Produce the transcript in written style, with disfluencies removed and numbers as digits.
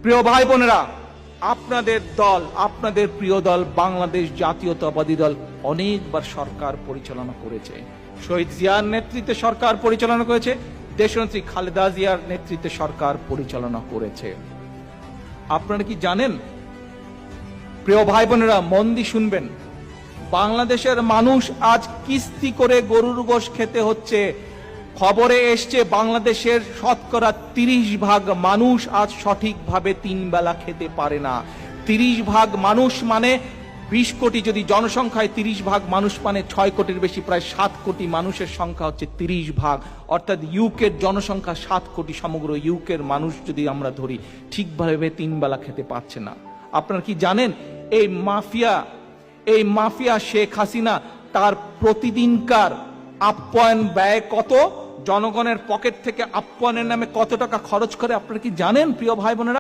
প্রিয় ভাই বোনেরা, আপনাদের দল, আপনাদের প্রিয় দল বাংলাদেশ জাতীয়তাবাদী দল অনেকবার সরকার পরিচালনা করেছে। শহীদ জিয়ার নেতৃত্বে সরকার পরিচালনা করেছে, দেশনেত্রী খালেদা জিয়ার নেতৃত্বে সরকার পরিচালনা করেছে। আপনারা কি জানেন? প্রিয় ভাই বোনেরা, মন দিয়ে শুনবেন, বাংলাদেশের মানুষ আজ কিস্তি করে গরুর গোশ খেতে হচ্ছে। খবরে এসছে বাংলাদেশের শতকরা 30% মানুষ আজ সঠিকভাবে 3 বেলা খেতে পারে না। 30% মানুষ মানে 20 কোটি, যদি জনসংখ্যায় 30% মানুষ মানে 6 কোটির বেশি, প্রায় 7 কোটি মানুষের সংখ্যা হচ্ছে 30%। অর্থাৎ ইউকের জনসংখ্যা 7 কোটি, সমগ্র ইউকের মানুষ যদি আমরা ধরি ঠিকভাবে 3 বেলা খেতে পারছে না। আপনারা কি জানেন এই মাফিয়া শেখ হাসিনা তার প্রতিদিনকার আপ্যায়ন ব্যয় কত? জনগণের পকেট থেকে আপ্যায়নের নামে কত টাকা খরচ করে আপনারা কি জানেন প্রিয় ভাই বোনেরা?